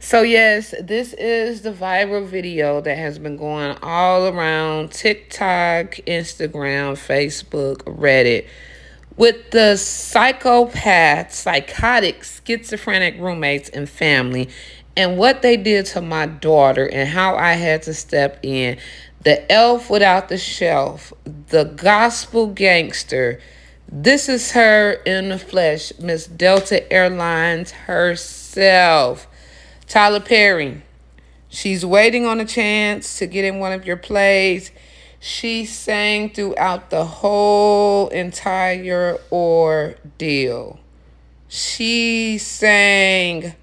So, yes, this is the viral video that has been going all around TikTok, Instagram, Facebook, Reddit with the psychotic, schizophrenic roommates and family, and what they did to my daughter, and how I had to step in. The elf without the shelf, the gospel gangster. This is her in the flesh, Miss Delta Airlines herself. Tyler Perry. She's waiting on a chance to get in one of your plays. She sang throughout the whole entire ordeal. She sang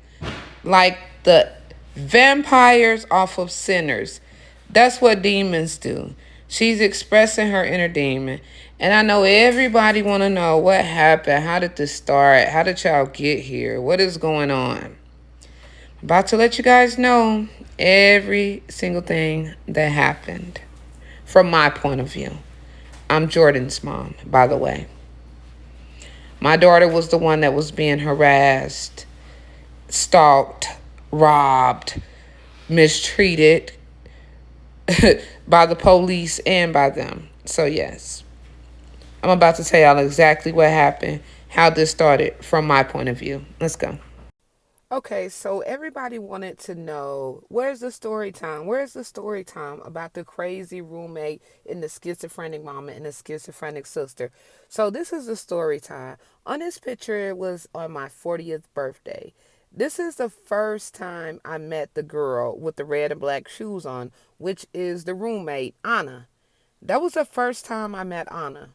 like the vampires off of Sinners. That's what demons do. She's expressing her inner demon. And I know everybody want to know what happened. How did this start? How did y'all get here? What is going on? About to let you guys know every single thing that happened from my point of view. I'm Jordan's mom, by the way. My daughter was the one that was being harassed, stalked, robbed, mistreated by the police and by them. So, yes, I'm about to tell y'all exactly what happened, how this started from my point of view. Let's go. Okay, so everybody wanted to know, where's the story time? Where's the story time about the crazy roommate and the schizophrenic mama and the schizophrenic sister? So this is the story time. On this picture, it was on my 40th birthday. This is the first time I met the girl with the red and black shoes on, which is the roommate, Anna. That was the first time I met Anna.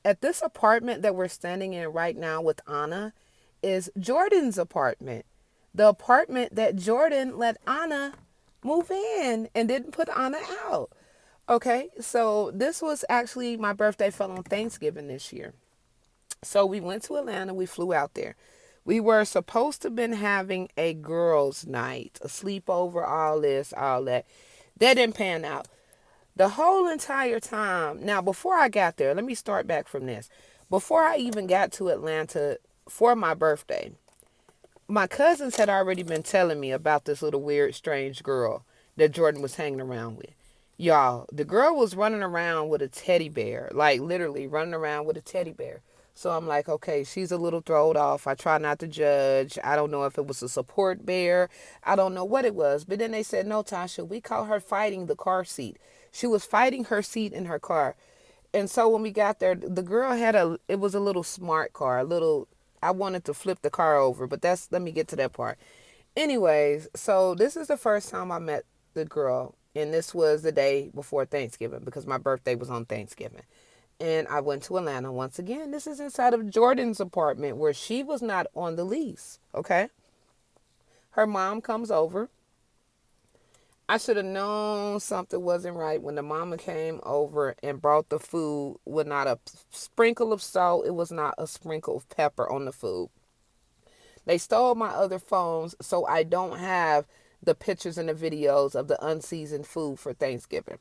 At this apartment that we're standing in right now with Anna is Jordan's apartment. The apartment that Jordan let Anna move in and didn't put Anna out. Okay, so this was actually my birthday fell on Thanksgiving this year. So we went to Atlanta, we flew out there. We were supposed to have been having a girls' night, a sleepover, all this, all that. That didn't pan out. The whole entire time. Now, before I got there, let me start back from this. Before I even got to Atlanta for my birthday, my cousins had already been telling me about this little weird, strange girl that Jordan was hanging around with. Y'all, the girl was running around with a teddy bear, like literally running around with a teddy bear. So I'm like, okay, she's a little thrown off. I try not to judge. I don't know if it was a support bear. I don't know what it was. But then they said, no, Tasha, we caught her fighting the car seat. She was fighting her seat in her car. And so when we got there, the girl had it was a little smart car, a little, I wanted to flip the car over, but let me get to that part. Anyways, so this is the first time I met the girl, and this was the day before Thanksgiving because my birthday was on Thanksgiving. And I went to Atlanta once again. This is inside of Jordan's apartment where she was not on the lease, okay? Her mom comes over. I should have known something wasn't right when the mama came over and brought the food with not a sprinkle of salt. It was not a sprinkle of pepper on the food. They stole my other phones, so I don't have the pictures and the videos of the unseasoned food for Thanksgiving.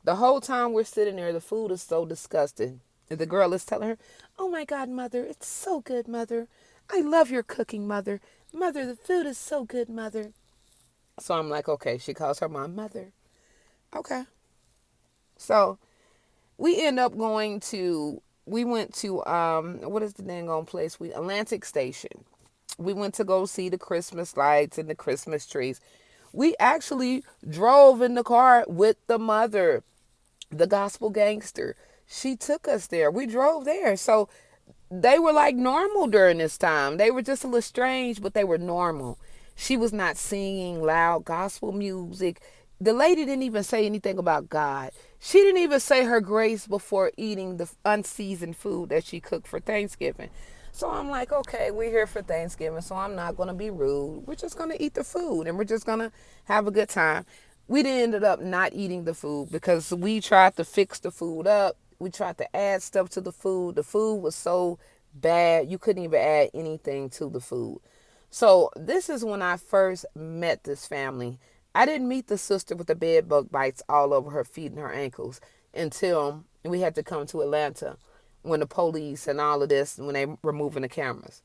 The whole time we're sitting there, the food is so disgusting. And the girl is telling her, oh my God, mother, it's so good, mother. I love your cooking, mother. Mother, the food is so good, mother. So I'm like, okay, she calls her mom mother. Okay. So we end up we went to, what is the dang on place? Atlantic Station. We went to go see the Christmas lights and the Christmas trees. We actually drove in the car with the mother, the gospel gangster. She took us there. We drove there. So they were like normal during this time. They were just a little strange, but they were normal. She was not singing loud gospel music. The lady didn't even say anything about God. She didn't even say her grace before eating the unseasoned food that she cooked for Thanksgiving. So I'm like, okay, we're here for Thanksgiving, so I'm not going to be rude. We're just going to eat the food and we're just going to have a good time. We ended up not eating the food because we tried to fix the food up. We tried to add stuff to the food. The food was so bad, you couldn't even add anything to the food. So this is when I first met this family. I didn't meet the sister with the bed bug bites all over her feet and her ankles until we had to come to Atlanta when the police and all of this, when they were moving the cameras.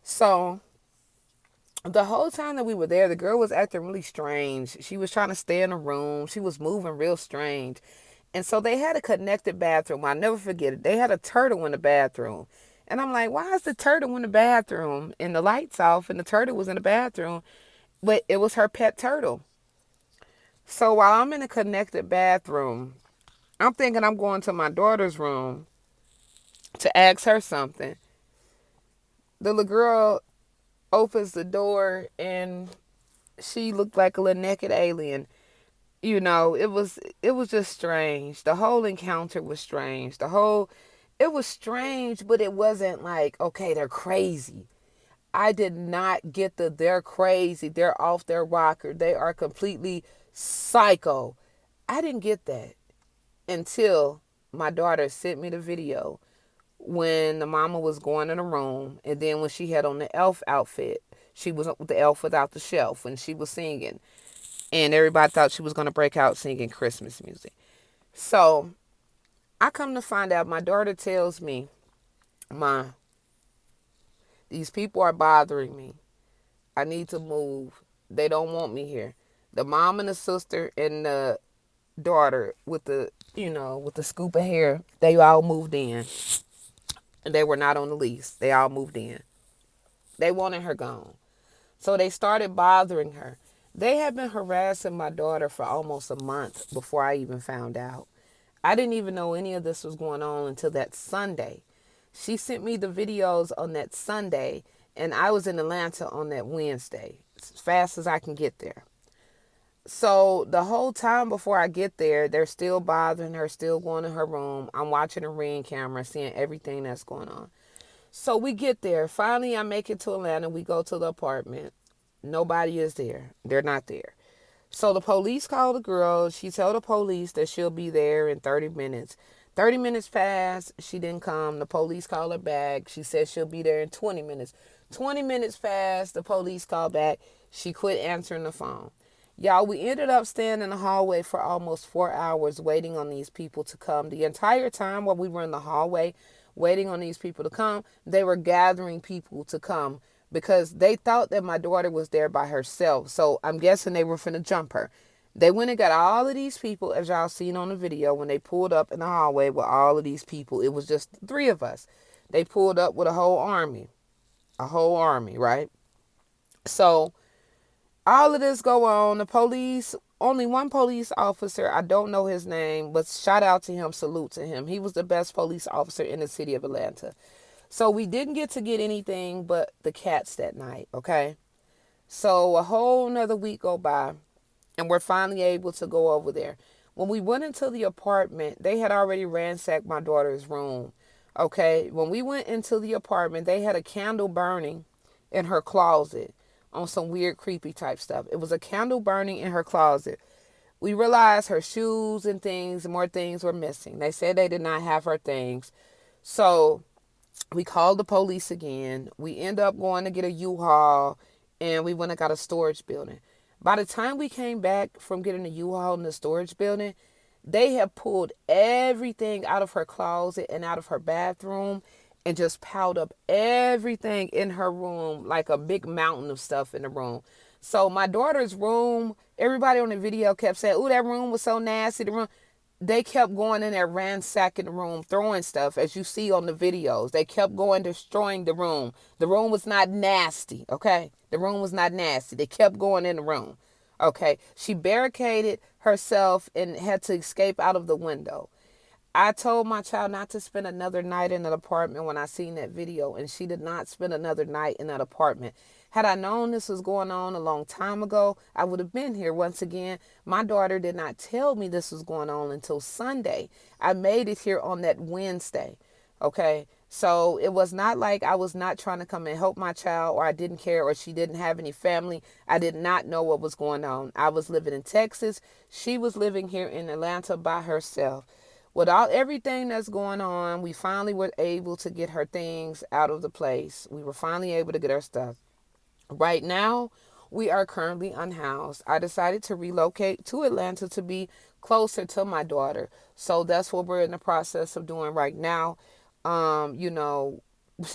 So The whole time that we were there, the girl was acting really strange. She was trying to stay in a room. She was moving real strange. And so they had a connected bathroom. I'll never forget it. They had a turtle in the bathroom. And I'm like, why is the turtle in the bathroom? And the lights off, and the turtle was in the bathroom. But it was her pet turtle. So while I'm in a connected bathroom, I'm thinking I'm going to my daughter's room to ask her something. The little girl opens the door, and she looked like a little naked alien. It was just strange. The whole encounter was strange. It was strange, but it wasn't like, okay, they're crazy. I did not get they're crazy, they're off their rocker, they are completely psycho. I didn't get that until my daughter sent me the video when the mama was going in the room, and then when she had on the elf outfit, she was with the elf without the shelf when she was singing, and everybody thought she was going to break out singing Christmas music. So I come to find out, my daughter tells me, "Ma, these people are bothering me. I need to move. They don't want me here." The mom and the sister and the daughter with the scoop of hair, they all moved in. And they were not on the lease. They all moved in. They wanted her gone. So they started bothering her. They had been harassing my daughter for almost a month before I even found out. I didn't even know any of this was going on until that Sunday. She sent me the videos on that Sunday, and I was in Atlanta on that Wednesday, as fast as I can get there. So the whole time before I get there, they're still bothering her, still going to her room. I'm watching a Ring camera, seeing everything that's going on. So we get there. Finally, I make it to Atlanta. We go to the apartment. Nobody is there. They're not there. So the police call the girl. She tell the police that she'll be there in 30 minutes. 30 minutes passed. She didn't come. The police call her back. She said she'll be there in 20 minutes. 20 minutes passed. The police called back. She quit answering the phone. Y'all, we ended up staying in the hallway for almost 4 hours waiting on these people to come. The entire time while we were in the hallway waiting on these people to come, they were gathering people to come because they thought that my daughter was there by herself. So I'm guessing they were finna jump her. They went and got all of these people, as y'all seen on the video, when they pulled up in the hallway with all of these people. It was just three of us. They pulled up with a whole army, right? So all of this go on. The police, only one police officer, I don't know his name, but shout out to him, salute to him. He was the best police officer in the city of Atlanta. So we didn't get anything but the cats that night, okay? So a whole nother week go by, and we're finally able to go over there. When we went into the apartment, they had already ransacked my daughter's room, okay? When we went into the apartment, they had a candle burning in her closet on some weird, creepy type stuff. It was a candle burning in her closet. We realized her shoes and things, more things were missing. They said they did not have her things. So we called the police again. We end up going to get a U-Haul, and we went and got a storage building. By the time we came back from getting a U-Haul in the storage building, they have pulled everything out of her closet and out of her bathroom and just piled up everything in her room, like a big mountain of stuff in the room. So my daughter's room, everybody on the video kept saying, "Ooh, that room was so nasty." The room, they kept going in there ransacking the room, throwing stuff, as you see on the videos. They kept going, destroying the room. The room was not nasty, okay? The room was not nasty. They kept going in the room, okay? She barricaded herself and had to escape out of the window. I told my child not to spend another night in an apartment when I seen that video, and she did not spend another night in that apartment. Had I known this was going on a long time ago, I would have been here. Once again, my daughter did not tell me this was going on until Sunday. I made it here on that Wednesday. Okay, so it was not like I was not trying to come and help my child, or I didn't care, or she didn't have any family. I did not know what was going on. I was living in Texas. She was living here in Atlanta by herself. Without everything that's going on, we finally were able to get her things out of the place. We were finally able to get her stuff. Right now, we are currently unhoused. I decided to relocate to Atlanta to be closer to my daughter. So that's what we're in the process of doing right now. Um, you know,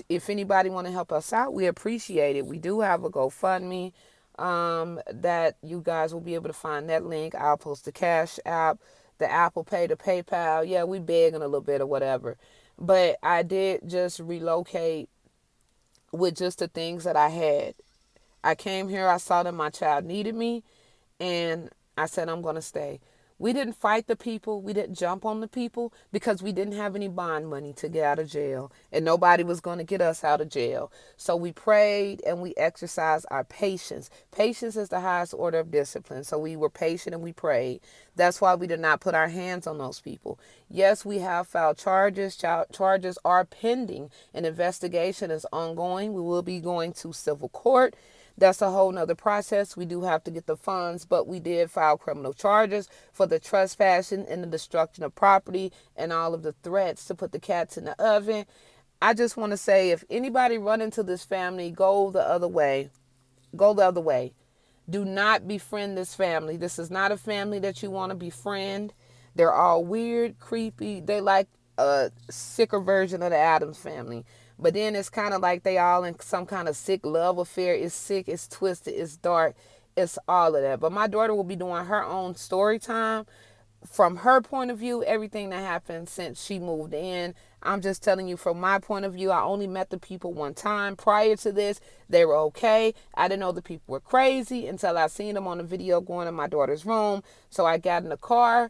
if anybody want to help us out, we appreciate it. We do have a GoFundMe that you guys will be able to find that link. I'll post the Cash App, the Apple Pay, the PayPal. Yeah, we begging a little bit or whatever. But I did just relocate with just the things that I had. I came here, I saw that my child needed me, and I said, I'm going to stay. We didn't fight the people. We didn't jump on the people because we didn't have any bond money to get out of jail, and nobody was going to get us out of jail. So we prayed and we exercised our patience. Patience is the highest order of discipline. So we were patient and we prayed. That's why we did not put our hands on those people. Yes, we have filed charges. Charges are pending. An investigation is ongoing. We will be going to civil court. That's a whole nother process. We do have to get the funds, but we did file criminal charges for the trespassing and the destruction of property and all of the threats to put the cats in the oven. I just want to say, if anybody run into this family, go the other way. Go the other way. Do not befriend this family. This is not a family that you want to befriend. They're all weird, creepy. They like a sicker version of the Addams family. But then it's kind of like they all in some kind of sick love affair. It's sick, it's twisted, it's dark, it's all of that. But my daughter will be doing her own story time from her point of view, everything that happened since she moved in. I'm just telling you from my point of view. I only met the people one time. Prior to this, they were okay. I didn't know the people were crazy until I seen them on the video going in my daughter's room. So I got in the car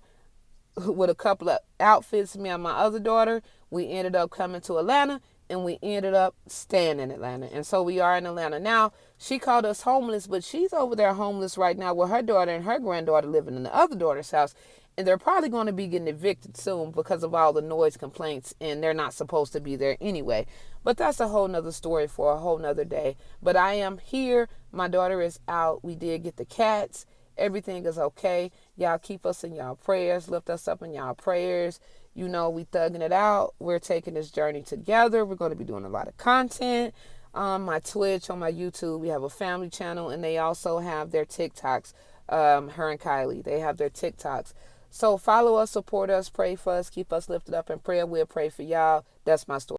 with a couple of outfits, me and my other daughter. We ended up coming to Atlanta, and we ended up staying in Atlanta. And so we are in Atlanta now. She called us homeless, but she's over there homeless right now with her daughter and her granddaughter living in the other daughter's house. And they're probably going to be getting evicted soon because of all the noise complaints, and they're not supposed to be there anyway. But that's a whole nother story for a whole nother day. But I am here. My daughter is out. We did get the cats. Everything is okay. Y'all keep us in y'all prayers. Lift us up in y'all prayers. You know, we thugging it out. We're taking this journey together. We're going to be doing a lot of content on my Twitch, on my YouTube. We have a family channel, and they also have their TikToks. Her and Kylie, they have their TikToks. So follow us, support us, pray for us, keep us lifted up in prayer. We'll pray for y'all. That's my story.